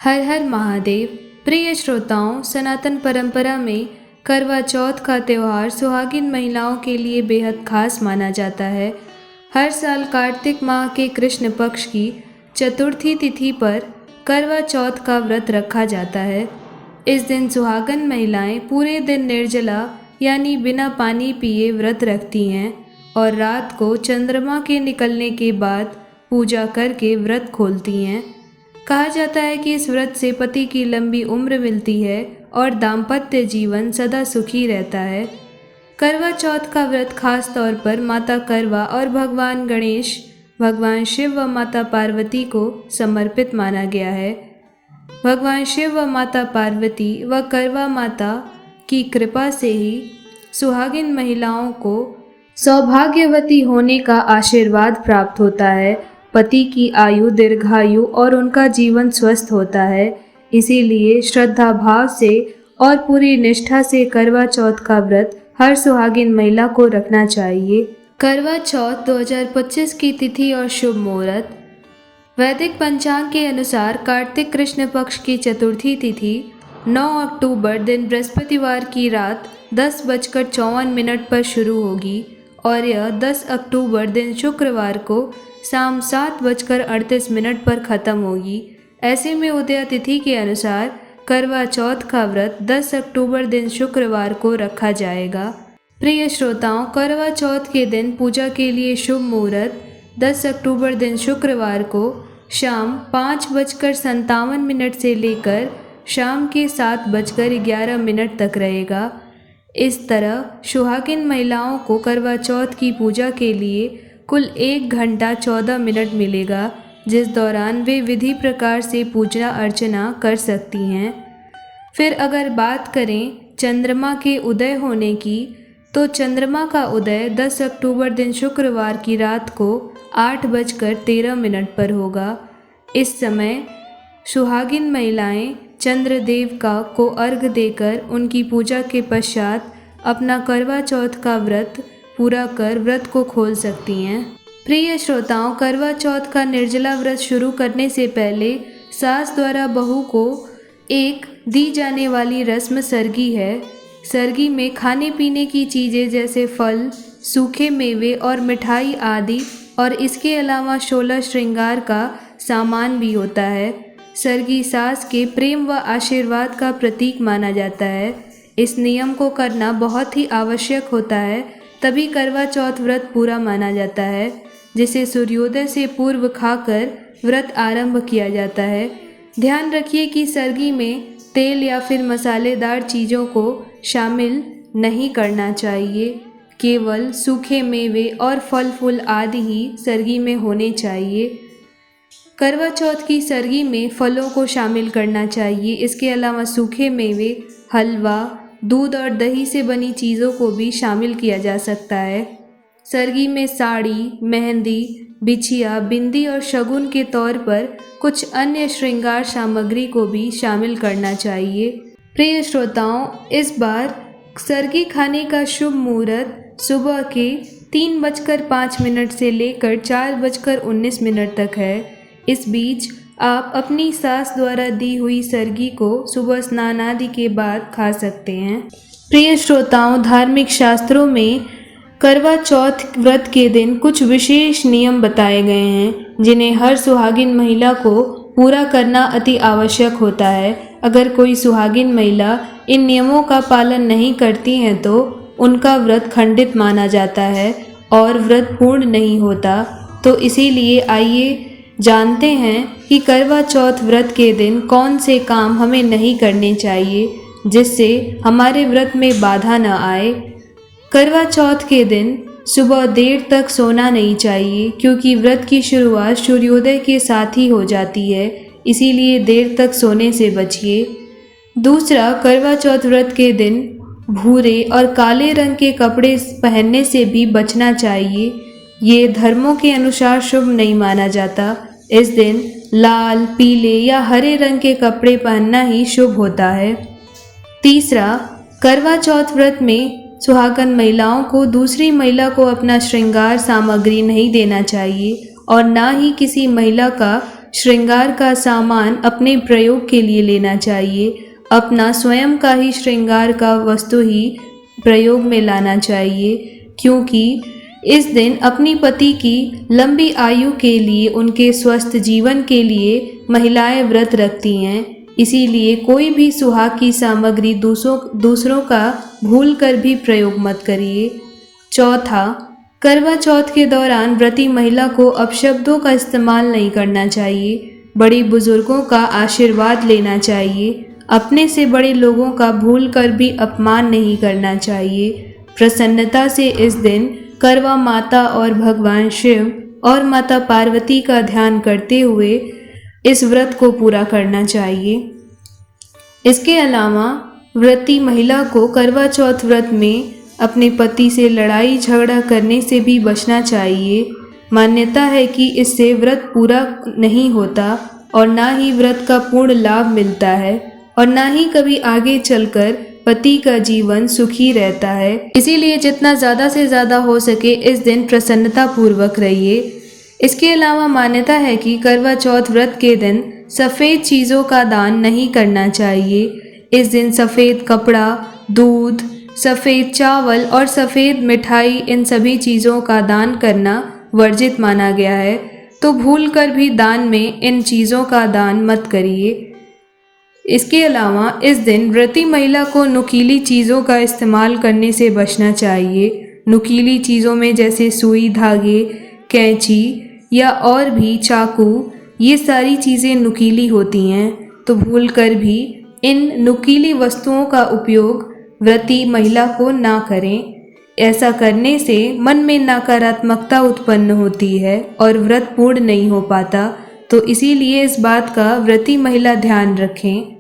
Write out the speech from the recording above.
हर हर महादेव। प्रिय श्रोताओं, सनातन परंपरा में करवा चौथ का त्यौहार सुहागिन महिलाओं के लिए बेहद खास माना जाता है। हर साल कार्तिक माह के कृष्ण पक्ष की चतुर्थी तिथि पर करवा चौथ का व्रत रखा जाता है। इस दिन सुहागन महिलाएं पूरे दिन निर्जला यानी बिना पानी पिए व्रत रखती हैं और रात को चंद्रमा के निकलने के बाद पूजा करके व्रत खोलती हैं। कहा जाता है कि इस व्रत से पति की लंबी उम्र मिलती है और दाम्पत्य जीवन सदा सुखी रहता है। करवा चौथ का व्रत खास तौर पर माता करवा और भगवान गणेश, भगवान शिव व माता पार्वती को समर्पित माना गया है। भगवान शिव व माता पार्वती व करवा माता की कृपा से ही सुहागिन महिलाओं को सौभाग्यवती होने का आशीर्वाद प्राप्त होता है, पति की आयु दीर्घायु और उनका जीवन स्वस्थ होता है। इसीलिए श्रद्धा भाव से और पूरी निष्ठा से करवा चौथ का व्रत हर सुहागिन महिला को रखना चाहिए। करवा चौथ 2025 की तिथि और शुभ मुहूर्त। वैदिक पंचांग के अनुसार कार्तिक कृष्ण पक्ष की चतुर्थी तिथि 9 अक्टूबर दिन बृहस्पतिवार की रात 10:54 पर शुरू होगी और यह 10 अक्टूबर दिन शुक्रवार को शाम 7:38 पर ख़त्म होगी। ऐसे में उदय तिथि के अनुसार करवा चौथ का व्रत 10 अक्टूबर दिन शुक्रवार को रखा जाएगा। प्रिय श्रोताओं, करवा चौथ के दिन पूजा के लिए शुभ मुहूर्त 10 अक्टूबर दिन शुक्रवार को शाम 5:57 से लेकर शाम के 7:11 तक रहेगा। इस तरह सुहागिन महिलाओं को करवा चौथ की पूजा के लिए कुल 1 घंटा 14 मिनट मिलेगा, जिस दौरान वे विधि प्रकार से पूजा अर्चना कर सकती हैं। फिर अगर बात करें चंद्रमा के उदय होने की, तो चंद्रमा का उदय 10 अक्टूबर दिन शुक्रवार की रात को 8:13 पर होगा। इस समय सुहागिन महिलाएं चंद्रदेव को अर्घ्य देकर उनकी पूजा के पश्चात अपना करवा चौथ का व्रत पूरा कर व्रत को खोल सकती हैं। प्रिय श्रोताओं, करवा चौथ का निर्जला व्रत शुरू करने से पहले सास द्वारा बहू को एक दी जाने वाली रस्म सरगी है। सरगी में खाने पीने की चीज़ें जैसे फल, सूखे मेवे और मिठाई आदि और इसके अलावा 16 श्रृंगार का सामान भी होता है। सरगी सास के प्रेम व आशीर्वाद का प्रतीक माना जाता है। इस नियम को करना बहुत ही आवश्यक होता है, तभी करवा चौथ व्रत पूरा माना जाता है, जिसे सूर्योदय से पूर्व खाकर व्रत आरंभ किया जाता है। ध्यान रखिए कि सरगी में तेल या फिर मसालेदार चीज़ों को शामिल नहीं करना चाहिए। केवल सूखे मेवे और फल फूल आदि ही सरगी में होने चाहिए। करवा चौथ की सरगी में फलों को शामिल करना चाहिए। इसके अलावा सूखे मेवे, हलवा, दूध और दही से बनी चीज़ों को भी शामिल किया जा सकता है। सरगी में साड़ी, मेहंदी, बिछिया, बिंदी और शगुन के तौर पर कुछ अन्य श्रृंगार सामग्री को भी शामिल करना चाहिए। प्रिय श्रोताओं, इस बार सरगी खाने का शुभ मुहूर्त सुबह के 3:05 से लेकर 4:19 तक है। इस बीच आप अपनी सास द्वारा दी हुई सरगी को सुबह स्नान आदि के बाद खा सकते हैं। प्रिय श्रोताओं, धार्मिक शास्त्रों में करवा चौथ व्रत के दिन कुछ विशेष नियम बताए गए हैं, जिन्हें हर सुहागिन महिला को पूरा करना अति आवश्यक होता है। अगर कोई सुहागिन महिला इन नियमों का पालन नहीं करती हैं तो उनका व्रत खंडित माना जाता है और व्रत पूर्ण नहीं होता। तो इसीलिए आइए जानते हैं कि करवा चौथ व्रत के दिन कौन से काम हमें नहीं करने चाहिए, जिससे हमारे व्रत में बाधा न आए। करवा चौथ के दिन सुबह देर तक सोना नहीं चाहिए, क्योंकि व्रत की शुरुआत सूर्योदय के साथ ही हो जाती है, इसीलिए देर तक सोने से बचिए। दूसरा, करवा चौथ व्रत के दिन भूरे और काले रंग के कपड़े पहनने से भी बचना चाहिए। ये धर्मों के अनुसार शुभ नहीं माना जाता। इस दिन लाल, पीले या हरे रंग के कपड़े पहनना ही शुभ होता है। तीसरा, करवा चौथ व्रत में सुहागन महिलाओं को दूसरी महिला को अपना श्रृंगार सामग्री नहीं देना चाहिए और ना ही किसी महिला का श्रृंगार का सामान अपने प्रयोग के लिए लेना चाहिए। अपना स्वयं का ही श्रृंगार का वस्तु ही प्रयोग में लाना चाहिए, क्योंकि इस दिन अपनी पति की लंबी आयु के लिए, उनके स्वस्थ जीवन के लिए महिलाएं व्रत रखती हैं। इसीलिए कोई भी सुहाग की सामग्री दूसरों का भूल कर भी प्रयोग मत करिए। चौथा, करवा चौथ के दौरान व्रती महिला को अपशब्दों का इस्तेमाल नहीं करना चाहिए। बड़े बुजुर्गों का आशीर्वाद लेना चाहिए। अपने से बड़े लोगों का भूल कर भी अपमान नहीं करना चाहिए। प्रसन्नता से इस दिन करवा माता और भगवान शिव और माता पार्वती का ध्यान करते हुए इस व्रत को पूरा करना चाहिए। इसके अलावा व्रती महिला को करवा चौथ व्रत में अपने पति से लड़ाई झगड़ा करने से भी बचना चाहिए। मान्यता है कि इससे व्रत पूरा नहीं होता और ना ही व्रत का पूर्ण लाभ मिलता है और ना ही कभी आगे चलकर पति का जीवन सुखी रहता है। इसीलिए जितना ज़्यादा से ज़्यादा हो सके इस दिन प्रसन्नता पूर्वक रहिए। इसके अलावा मान्यता है कि करवा चौथ व्रत के दिन सफ़ेद चीज़ों का दान नहीं करना चाहिए। इस दिन सफ़ेद कपड़ा, दूध, सफ़ेद चावल और सफ़ेद मिठाई, इन सभी चीज़ों का दान करना वर्जित माना गया है। तो भूल कर भी दान में इन चीज़ों का दान मत करिए। इसके अलावा इस दिन व्रती महिला को नुकीली चीज़ों का इस्तेमाल करने से बचना चाहिए। नुकीली चीज़ों में जैसे सुई, धागे, कैंची या और भी चाकू, ये सारी चीज़ें नुकीली होती हैं। तो भूल कर भी इन नुकीली वस्तुओं का उपयोग व्रती महिला को ना करें। ऐसा करने से मन में नकारात्मकता उत्पन्न होती है और व्रत पूर्ण नहीं हो पाता। तो इसीलिए इस बात का व्रती महिला ध्यान रखें।